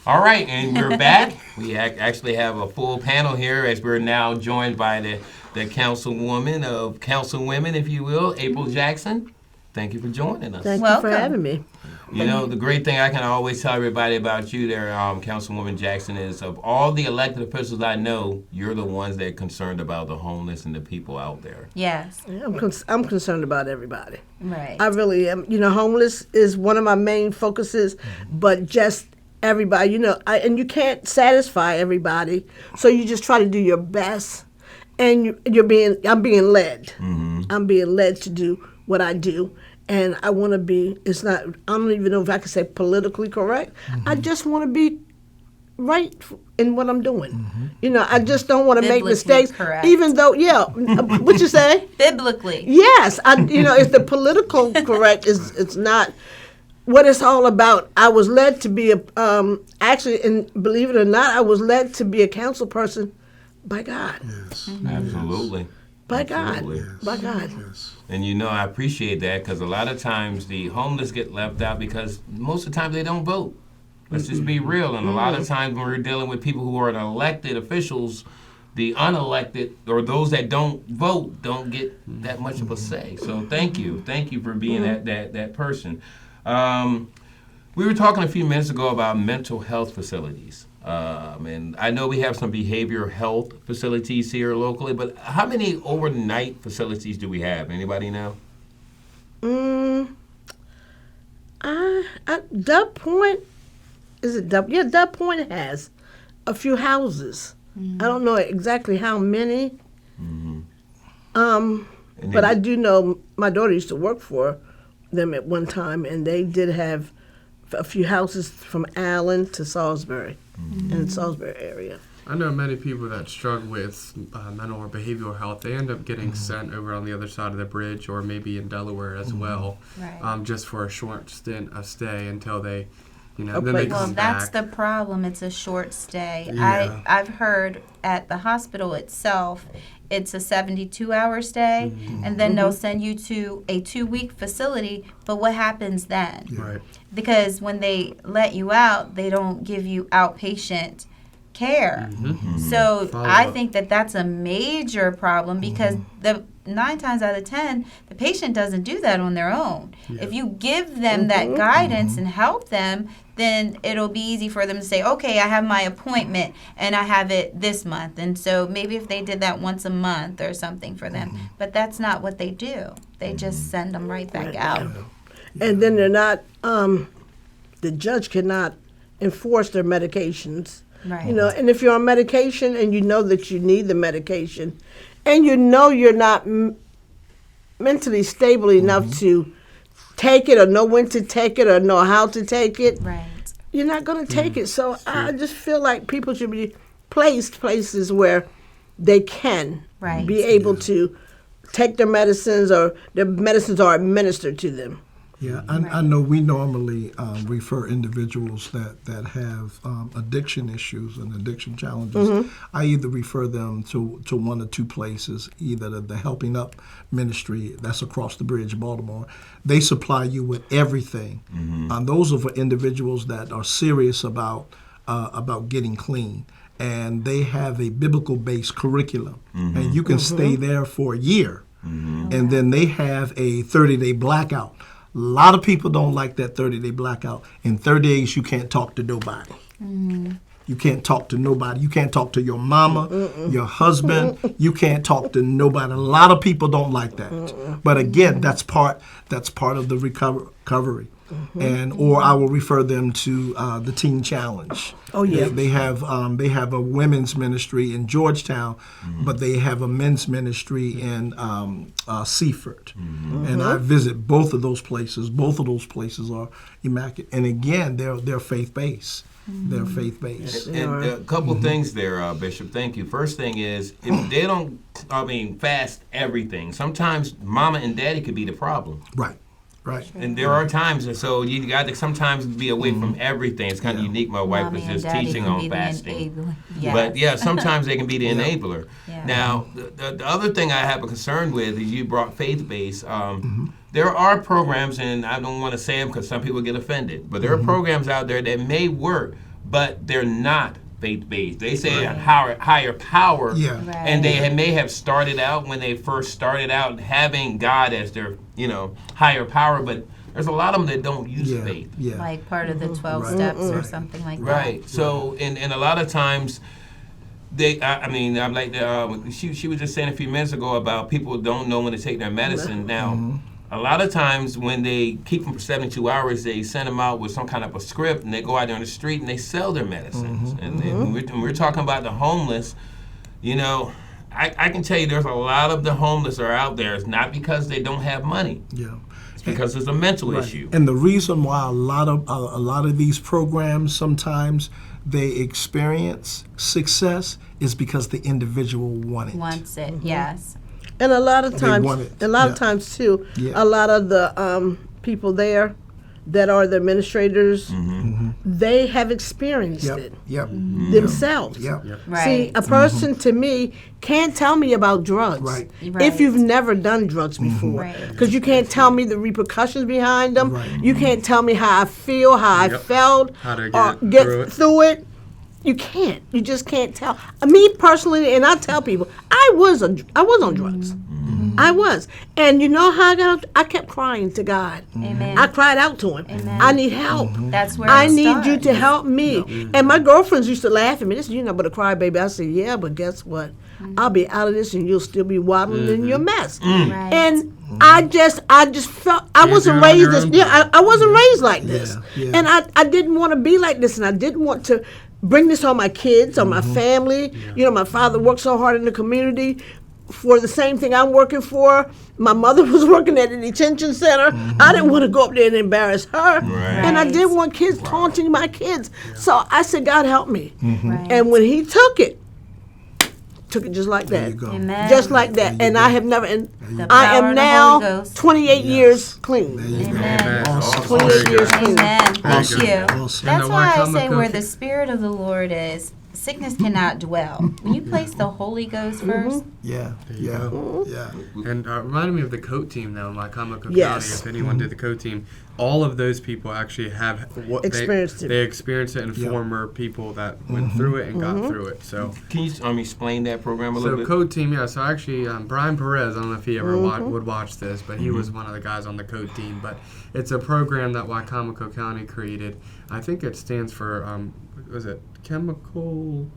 All right, and we're back. We actually have a full panel here as we're now joined by the councilwoman of councilwomen, if you will, April Jackson. Thank you for joining us. Thank you for having me. You know, the great thing I can always tell everybody about you there, Councilwoman Jackson, is of all the elected officials I know, you're the ones that are concerned about the homeless and the people out there. Yes. I'm concerned about everybody. Right. I really am. You know, homeless is one of my main focuses, but just everybody, you know, and you can't satisfy everybody, so you just try to do your best, and I'm being led. Mm-hmm. I'm being led to do what I do. And I want to be, I don't even know if I can say politically correct. I just want to be right in what I'm doing. You know, I just don't want to make mistakes. Correct. Even though, what you say? Biblically. Yes. It's the political correct it's not what it's all about. I was led to be actually, and believe it or not, I was led to be a council person by God. Yes. Absolutely. By Absolutely. God. By God. Yes. And you know, I appreciate that because a lot of times the homeless get left out because most of the time they don't vote. Let's just be real. And a lot of times when we're dealing with people who are elected officials, the unelected or those that don't vote don't get that much of a say. So thank you. Thank you for being that person. We were talking a few minutes ago about mental health facilities. And I know we have some behavioral health facilities here locally, but how many overnight facilities do we have? Anybody know? Dub Point, is it Dub? Yeah, Dub Point has a few houses. I don't know exactly how many. But I do know my daughter used to work for them at one time, and they did have a few houses from Allen to Salisbury, in the Salisbury area. I know many people that struggle with mental or behavioral health. They end up getting sent over on the other side of the bridge, or maybe in Delaware as well, Right. just for a short stint of stay until they, then Okay. they Well, come that's back. the problem. It's a short stay. Yeah. I've heard at the hospital itself, it's a 72-hour stay, and then they'll send you to a 2-week facility. But what happens then? Right. Because when they let you out, they don't give you outpatient care. So I Follow-up. think that that's a major problem because the 9 times out of 10, the patient doesn't do that on their own. If you give them that guidance and help them, then it'll be easy for them to say, okay, I have my appointment and I have it this month. And so maybe if they did that once a month or something for them, but that's not what they do. They just send them right back out. And then they're not, the judge cannot enforce their medications. Right. You know, and if you're on medication and you know that you need the medication, and you know you're not mentally stable enough to take it or know when to take it or know how to take it, Right. you're not going to take it. So I just feel like people should be placed places where they can Right. be able to take their medicines or their medicines are administered to them. Yeah, I know we normally refer individuals that have addiction issues and addiction challenges. I either refer them to one or two places, either the Helping Up Ministry, that's across the bridge, Baltimore. They supply you with everything. Those are for individuals that are serious about getting clean. And they have a biblical-based curriculum. And you can stay there for a year. And then they have a 30-day blackout. A lot of people don't like that 30-day blackout. In 30 days, you can't talk to nobody. You can't talk to nobody. You can't talk to your mama, your husband. You can't talk to nobody. A lot of people don't like that. But again, that's part of the recovery. Or I will refer them to the Teen Challenge. Oh, yeah. They have a women's ministry in Georgetown, but they have a men's ministry in Seaford. And I visit both of those places. Both of those places are immaculate. And again, they're faith-based. They're faith-based. And a couple things there, Bishop. Thank you. First thing is, if they don't, fast everything, sometimes mama and daddy could be the problem. Right. Right. And there are times, and so you got to sometimes be away from everything. It's kind of unique. My wife was Mommy and just daddy teaching can on be the fasting. enabler. Yes. But yeah, sometimes they can be the enabler. Yeah. Now, the other thing I have a concern with is you brought faith-based. There are programs, and I don't want to say them because some people get offended, but there are programs out there that may work, but they're not faith-based. They say a higher power, Yeah. Right. and they may have started out when they first started out having God as their, higher power, but there's a lot of them that don't use Yeah. faith. Yeah. Like part of the 12 Right. steps or Right. something like that. Right. So, and a lot of times, I'm like, she was just saying a few minutes ago about people don't know when to take their medicine. Now, a lot of times when they keep them for 72 hours, they send them out with some kind of a script, and they go out there on the street and they sell their medicines. And when we're talking about the homeless, I can tell you there's a lot of the homeless are out there. It's not because they don't have money. Yeah. It's because it's a mental issue. And the reason why a lot of these programs sometimes they experience success is because the individual want it. Wants it, yes. And a lot of times, want it. of times too, Yeah. a lot of the people there that are the administrators, they have experienced Yep. it Yep. themselves. Yep. Right. See, a person to me can't tell me about drugs Right. Right. if you've never done drugs before. Right. Because you can't tell me the repercussions behind them. Right. You can't tell me how I feel, how I Yep. felt, How to or get through it. through it. You can't. You just can't tell. Me personally, and I tell people, I was on drugs. I was. And you know how I kept crying to God. Amen. I cried out to him. Amen. I need help. That's where I it need you starts. to help me. And my girlfriends used to laugh at me. This is, but a crybaby. I said, yeah, but guess what? I'll be out of this and you'll still be waddling in your mess. Right. And I just felt I wasn't do it on raised your this. own Yeah, I wasn't raised like this. yeah. And I didn't want to be like this, and I didn't want to bring this on my kids, on my family. My father worked so hard in the community for the same thing I'm working for. My mother was working at a detention center. I didn't want to go up there and embarrass her. And I Right. didn't want kids taunting my kids. So I said, God help me. Right. And when he took it just like There that. you go. Amen. Just like that. And I have never, and The I power am of the now Holy Ghost. 28 years clean. Amen. Awesome. 28 years clean. Amen. Thank Awesome. you. Awesome. That's And the why I Waikama say where Cookie- the Spirit of the Lord is, sickness cannot dwell. When you place the Holy Ghost first, Yeah. Yeah. Yeah. And reminded me of the coat team, though, in Waikama County. Yes. If anyone did the coat team, all of those people actually have what Experienced it. They experienced it, and Yeah. former people that went through it and got through it. So, Can you explain that program a little bit? code team, yeah. So actually, Brian Perez, I don't know if he ever would watch this, but he was one of the guys on the code team. But it's a program that Waikama County created. I think it stands for, was it chemical?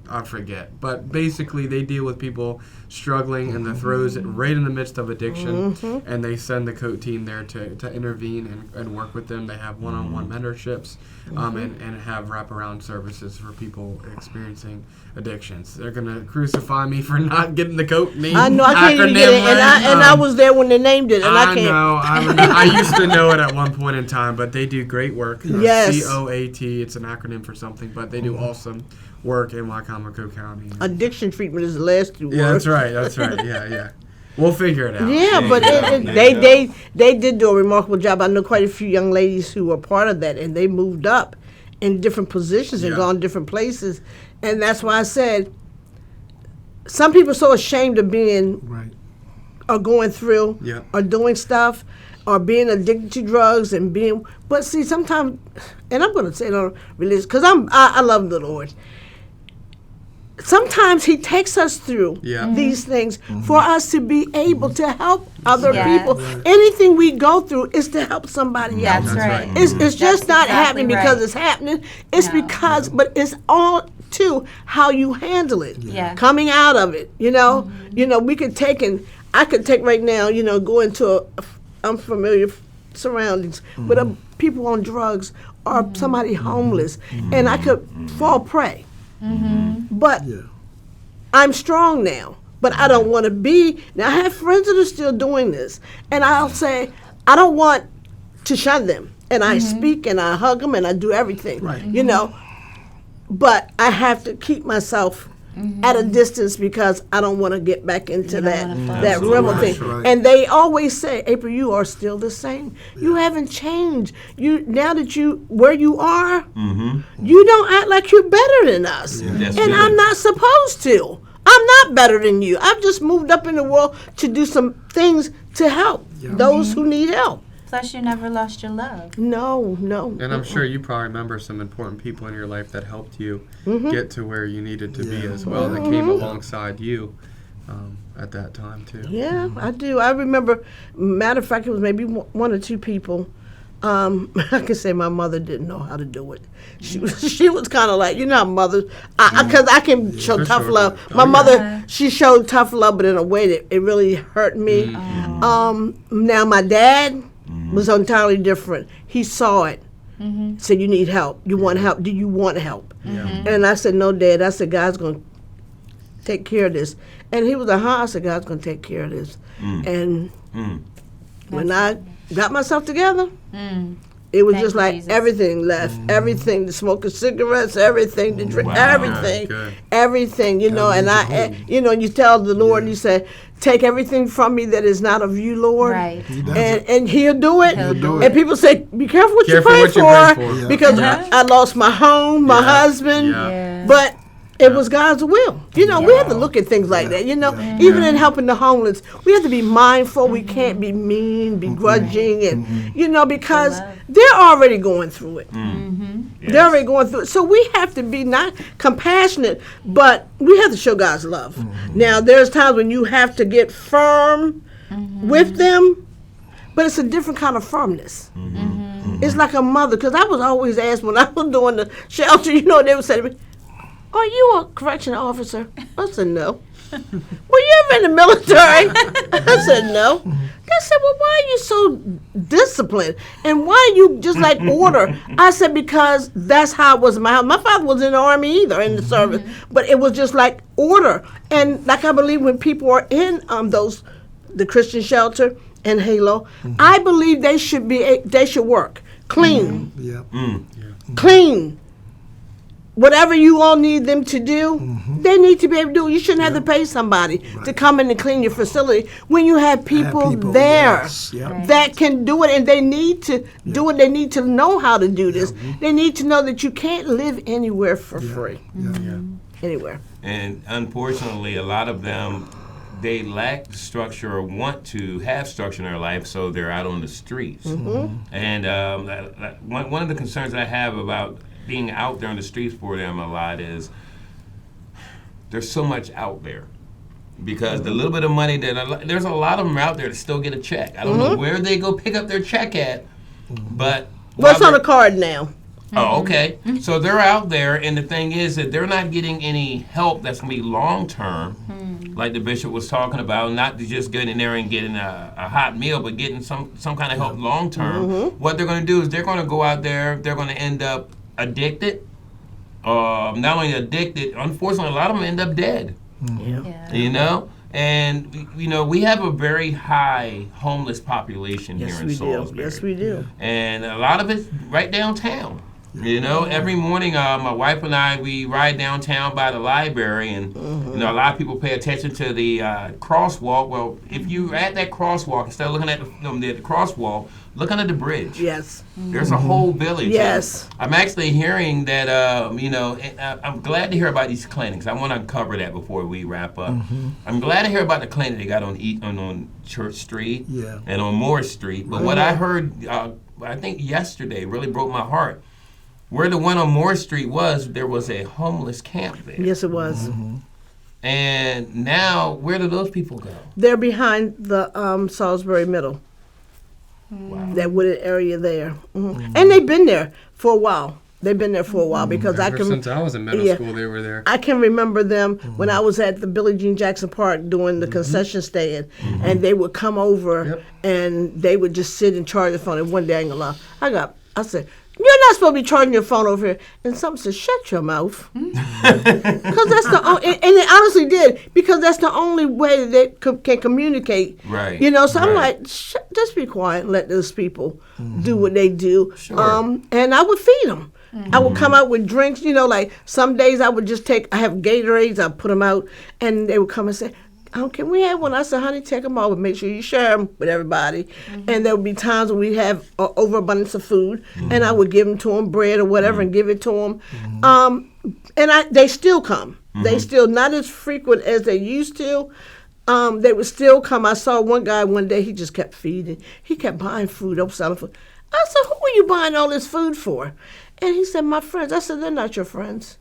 I forget. But basically, they deal with people struggling in the throes, right in the midst of addiction, and they send the COAT team there to intervene and work with them. They have one-on-one mentorships and have wraparound services for people experiencing addictions. They're going to crucify me for not getting the COAT name. I know I can't even get it, and I was there when they named it, and I can't. know. I used to know it at one point in time, but they do great work. Yes. COAT, it's an acronym for something, but they do awesome work in Waikama County. Addiction treatment is the last two Yeah, words. that's right. Yeah. We'll figure it out. Yeah, but they did do a remarkable job. I know quite a few young ladies who were part of that, and they moved up in different positions and Yeah. gone different places. And that's why I said some people are so ashamed of being Right. or going through Yeah. or doing stuff or being addicted to drugs and being. But see, sometimes, and I'm going to say it on religious because I love the Lord. Sometimes he takes us through Yeah. these things for us to be able to help other Yes. people. Anything we go through is to help somebody else. that's right. It's just not exactly happening because right. it's happening. It's No. because, but it's all to how you handle it. Yeah. Coming out of it, we could take I could take right now, go into unfamiliar surroundings with people on drugs or somebody homeless, and I could fall prey. But Yeah. I'm strong now, but I don't want to be. Now, I have friends that are still doing this, and I'll say, I don't want to shun them. And I speak and I hug them and I do everything, Right. But I have to keep myself at a distance because I don't want to get back into that realm of thing. That's right. And they always say, April, you are still the same. You haven't changed. Now that where you are, you don't act like you're better than us. That's And good. I'm not supposed to. I'm not better than you. I've just moved up in the world to do some things to help those who need help. Plus, you never lost your love. No. And I'm sure you probably remember some important people in your life that helped you get to where you needed to be as well, that came alongside you at that time too. Yeah, I do. I remember, matter of fact, it was maybe one or two people. I can say my mother didn't know how to do it. She was kind of like, how mothers, because I can show for tough sure. love. Oh, My yeah. mother, she showed tough love, but in a way that it really hurt me. Now my dad was entirely different. He saw it. Said, you need help. You want help? Do you want help? And I said, no, Dad. I said, God's going to take care of this. And he was like, I said, God's going to take care of this. And when I got myself together, it was Thank just you, like Jesus. everything left. Everything, the smoking cigarettes, everything, the drink, Wow. everything. Good. Everything, and you tell the Lord, you say, take everything from me that is not of you, Lord. Right. And he'll do it. He'll do And people say, be careful what Careful you what pray you pray for. for. Because Yeah. I lost my home, my husband. Yeah. But it was God's will. We have to look at things like that. Even in helping the homeless, we have to be mindful. We can't be mean, begrudging, and because they're already going through it. They're already going through it. So we have to be not compassionate, but we have to show God's love. Now, there's times when you have to get firm with them, but it's a different kind of firmness. It's like a mother, because I was always asked when I was doing the shelter, they would say to me, are you a correctional officer? I said, no. Were you ever in the military? I said, no. They said, well, why are you so disciplined? And why are you just like order? I said, because that's how it was in my house. My father was in the Army either, in the service. But it was just like order. And like I believe when people are in the Christian shelter and Halo, I believe they should work clean. Clean. Whatever you all need them to do, they need to be able to do it. You shouldn't have to pay somebody to come in and clean your facility when you have people there that can do it, and they need to do it. They need to know how to do this. They need to know that you can't live anywhere for free. Anywhere. And unfortunately, a lot of them, they lack structure or want to have structure in their life, so they're out on the streets. And one of the concerns I have about being out there on the streets for them a lot is there's so much out there. Because the little bit of money there's a lot of them out there that still get a check. I don't know where they go pick up their check at, but What's on the card now? Oh, okay. So they're out there, and the thing is that they're not getting any help that's going to be long-term, like the bishop was talking about, not to just get in there and getting a hot meal, but getting some kind of help long-term. What they're going to do is they're going to go out there, they're going to end up addicted. Not only addicted, unfortunately, a lot of them end up dead. And, we have a very high homeless population here in Salisbury. Yes, we do. And a lot of it's right downtown. Every morning, my wife and I, we ride downtown by the library, and a lot of people pay attention to the crosswalk. Well, if you're at that crosswalk, instead of looking at the crosswalk, look under the bridge. Yes. There's a whole village. Yes. I'm actually hearing that, I'm glad to hear about these clinics. I want to cover that before we wrap up. I'm glad to hear about the clinic they got on Church Street and on Moore Street. But what I heard, I think yesterday, really broke my heart. Where the one on Moore Street was, there was a homeless camp there. Yes, it was. And now, where do those people go? They're behind the Salisbury Middle. That wooded area there. And they've been there for a while. They've been there for a while because Ever since I was in middle school, they were there. I can remember them when I was at the Billie Jean Jackson Park doing the concession stand, and they would come over and they would just sit and charge the phone. And one day, I ain't gonna lie, I said, you're not supposed to be charging your phone over here. And something said, shut your mouth. Because that's the only, and it honestly did, because that's the only way that they can communicate. Right. So I'm like, just be quiet and let those people do what they do. Sure. And I would feed them. I would come out with drinks, like some days I would just I have Gatorades, I put them out, and they would come and say, can we have one? I said, honey, take them all, but make sure you share them with everybody. And there would be times when we have overabundance of food, and I would give them to them, bread or whatever, and give it to them. And they still come. They still, not as frequent as they used to. they would still come. I saw one guy one day, he just kept feeding. He kept buying food, selling food. I said, who are you buying all this food for? And he said, my friends. I said, they're not your friends.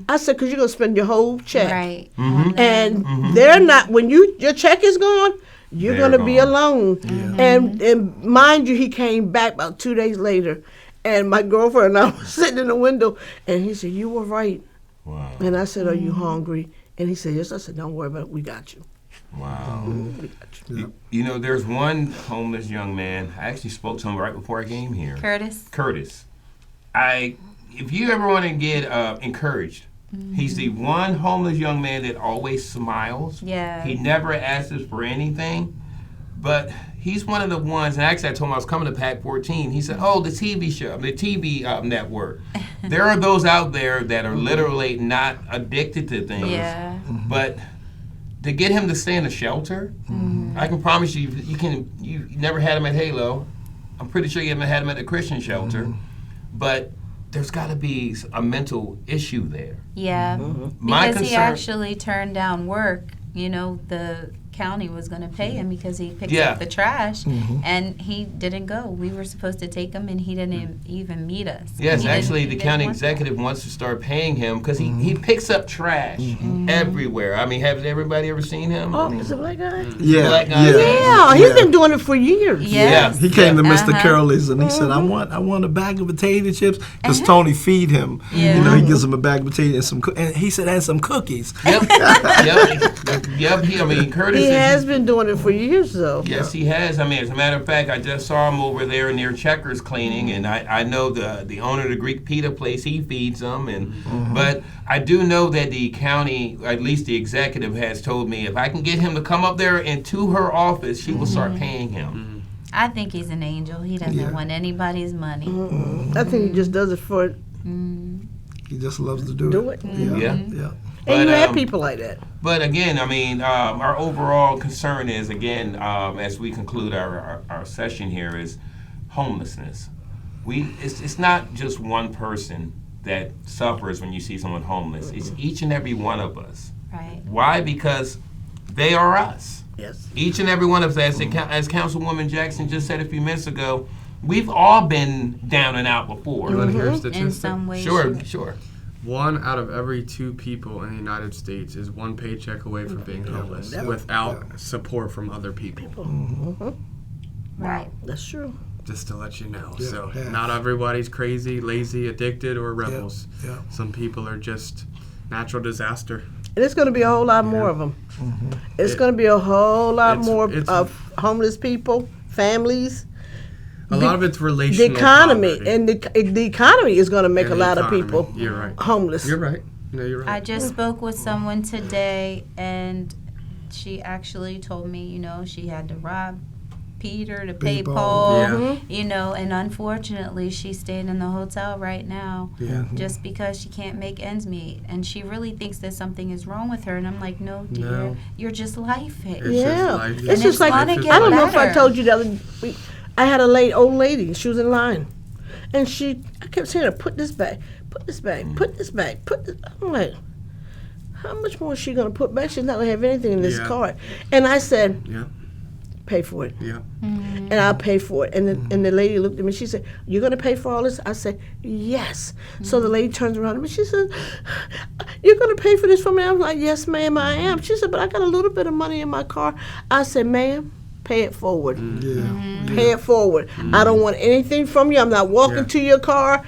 I said, because you're going to spend your whole check. Right. And they're not, when your check is gone, you're They're going to be gone. alone. And mind you, he came back about 2 days later. And my girlfriend and I was sitting in the window. And he said, you were right. Wow. And I said, are you hungry? And he said, yes. I said, don't worry about it. We got you. Wow. We got you. You know, there's one homeless young man. I actually spoke to him right before I came here. Curtis. If you ever want to get encouraged, he's the one homeless young man that always smiles. Yeah. He never asks us for anything, but he's one of the ones, and actually I told him I was coming to PAC 14. He said, oh, the TV show, the TV network. There are those out there that are literally not addicted to things, Yeah. but to get him to stay in a shelter, I can promise you, you never had him at Halo. I'm pretty sure you haven't had him at a Christian shelter, but there's got to be a mental issue there. Yeah. My Because he concern- actually turned down work. You know, the county was going to pay him because he picked Yeah. up the trash, and he didn't go. We were supposed to take him, and he didn't even meet us. Yes, He actually, didn't the even county want that. executive wants to start paying him because he picks up trash everywhere. I mean, has everybody ever seen him? Oh, is it a black guy? Yeah, Black guy. yeah. Yeah, he's been doing it for years. Yes. He came to Mr. Uh-huh. Curly's and he said, I want a bag of potato chips because Tony feed him. Yeah. You know, he gives him a bag of potato and and he said, and some cookies. Yep. Yep. I mean, Curtis He is- has been doing it for years, though. Yes, he has. I mean, as a matter of fact, I just saw him over there near Checkers cleaning, and I know the owner of the Greek pita place, he feeds them. But I do know that the county, at least the executive, has told me if I can get him to come up there and to her office, she will start paying him. I think he's an angel. He doesn't want anybody's money. I think he just does it for He just loves to do it. it. Yeah. Yeah. Yeah. And you have um, people like that. But again, I mean, our overall concern is, again, as we conclude our session here, is homelessness. It's not just one person that suffers when you see someone homeless. It's each and every one of us. Right. Why? Because they are us. Yes. Each and every one of us, as Councilwoman Jackson just said a few minutes ago, we've all been down and out before. You want to hear a In statistic? some way. Sure. 1 out of every 2 people in the United States is 1 paycheck away from being homeless Yeah. without support from other people. Right. That's true. Just to let you know. Yeah, So yeah. not everybody's crazy, lazy, addicted, or rebels. Yeah. Some people are just natural disaster. And it's going to be a whole lot more of them. It's going to be a whole lot more it's- of homeless people, families. A lot of it's The relational. economy, poverty. and the economy is going to make And a the lot of economy. people You're right. homeless. You're right. No, you're right. I just spoke with someone today, and she actually told me, you know, she had to rob Peter to pay Paul. Paul, Yeah. you know, and unfortunately she stayed in the hotel right now Yeah. just because she can't make ends meet. And she really thinks that something is wrong with her. And I'm like, no, dear, No. you're just lifing. It's Yeah. just life. It's And just it's like, gonna I get don't know if I better. told you the other week, I had old lady, she was in line. And I kept saying to her, put this back, put this back, put this back, put this. I'm like, how much more is she going to put back? She's not going to have anything in this Yeah. card. And I said, Yeah. pay for it. Yeah. And I'll pay for it. And the lady looked at me. She said, "You're going to pay for all this?" I said, "Yes." So the lady turns around to me. She said, "You're going to pay for this for me?" I was like, "Yes, ma'am, I am." She said, "But I got a little bit of money in my car." I said, "Ma'am, pay it forward. Yeah. Pay it forward. I don't want anything from you. I'm not walking Yeah. to your car.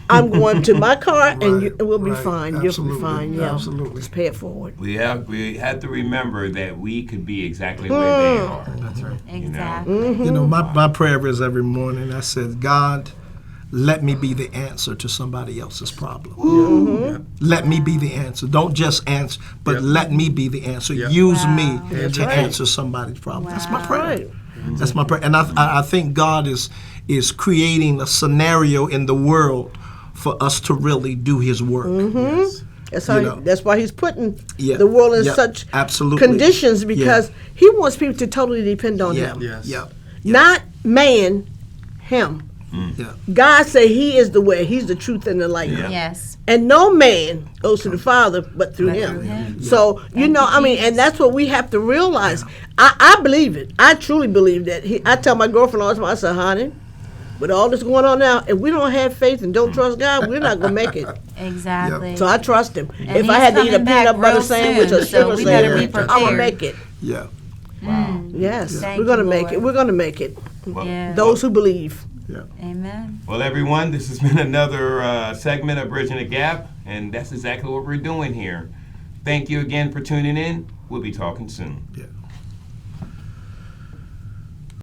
I'm going to my car, and Right, we'll be right. fine. You'll be Absolutely, fine. Yeah, absolutely. just pay it forward." We have to remember that we could be exactly where they are. That's right. Exactly. You know, my prayer is every morning, I said, God, let me be the answer to somebody else's problem. Let me be the answer. Don't just answer, but Yep. let me be the answer. Yep. Use Wow. me That's to right. answer somebody's problem. That's my Wow. prayer. Right. That's my prayer. And I think God is creating a scenario in the world for us to really do his work. Yes. That's how. You know. That's why he's putting Yeah. the world in Yeah. such Absolutely. conditions, because he wants people to totally depend on Yeah. him, Yes. Yeah. not man, him. Yeah. God said He is the way, He's the truth and the light. Yeah. Yes. And no man goes to the Father but through Him. Him. So, you know, I mean, and that's what we have to realize. I believe it. I truly believe that. I tell my girlfriend all the time, I said, honey, with all this going on now, if we don't have faith and don't trust God, we're not going to make it. Exactly. So I trust Him. And If I he's had to eat a coming back peanut butter real sandwich soon, or so sugar we better be sandwich, I'm going to prepared. make it. Yeah. Yes, Thank we're going to you, make Lord. it. We're going to make it. Well, Yeah. Those who believe. Yeah. Amen. well, everyone, this has been another segment of Bridging the Gap, and that's exactly what we're doing here. Thank you again for tuning in. We'll be talking soon. Yeah.